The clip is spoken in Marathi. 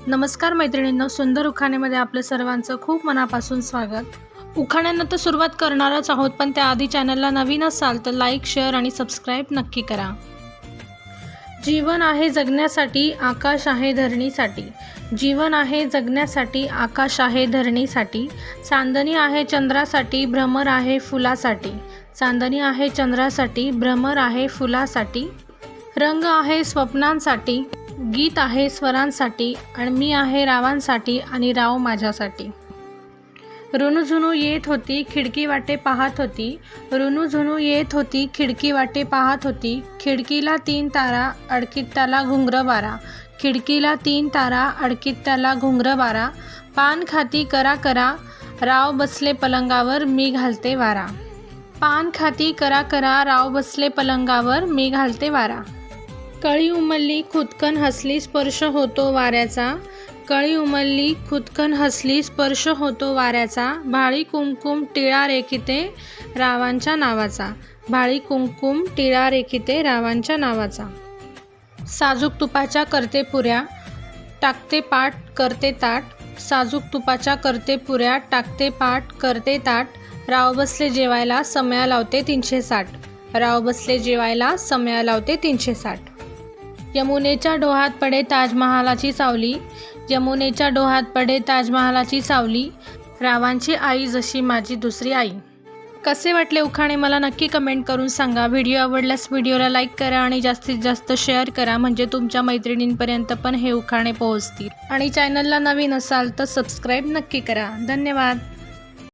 नमस्कार मैत्रिणींनो, सुंदर उखाण्यामध्ये आपलं सर्वांचं खूप मनापासून स्वागत. उखाण्यांना तर सुरुवात करणारच आहोत, पण त्याआधी चॅनलला नवीन असाल तर लाईक, शेअर आणि सबस्क्राईब नक्की करा. जीवन आहे जगण्यासाठी, आकाश आहे धरणीसाठी. जीवन आहे जगण्यासाठी, आकाश आहे धरणीसाठी. चांदणी आहे चंद्रासाठी, भ्रमर आहे फुलासाठी. चांदणी आहे चंद्रासाठी, भ्रमर आहे फुलासाठी. रंग आहे स्वप्नांसाठी, गीत आहे स्वरांसाठी, आणि मी आहे रावांसाठी आणि राव माझ्यासाठी. रुणुझुणू येत होती, खिडकी वाटे पाहत होती. रुणुझुणू येत होती, खिडकी वाटे पाहत होती. खिडकीला 3 तारा, अडकीत त्याला घुंगरं बारा. खिडकीला 3 तारा, अडकीत त्याला घुंगरं बारा. पान खाती करा करा, राव बसले पलंगावर, मी घालते वारा. पान खाती करा करा, राव बसले पलंगावर, मी घालते वारा. कळी उमलली खुदकन हसली, स्पर्श होतो वाऱ्याचा. कळी उमलली खुदकन हसली, स्पर्श होतो वाऱ्याचा. भाळी कुमकुम टिळा रेखिते रावांच्या नावाचा. भाळी कुमकुम टिळा रेखिते रावांच्या नावाचा. साजूक तुपाच्या करते पुऱ्या, टाकते पाट करते ताट. साजूक तुपाच्या करते पुऱ्या, टाकते पाट करते ताट. राव बसले जेवायला, समया लावते 360. राव बसले जेवायला, समया लावते 360. यमुनेच्या डोहात पडे ताजमहालाची सावली. यमुनेच्या डोहात पडे ताजमहालाची सावली. रावांची आई जशी माझी दुसरी आई. कसे वाटले उखाणे मला नक्की कमेंट करून सांगा. व्हिडिओ आवडल्यास व्हिडिओला लाईक करा आणि जास्तीत जास्त शेअर करा, म्हणजे तुमच्या मैत्रिणींपर्यंत पण हे उखाणे पोहोचतील. आणि चॅनलला नवीन असाल तर सबस्क्राईब नक्की करा. धन्यवाद.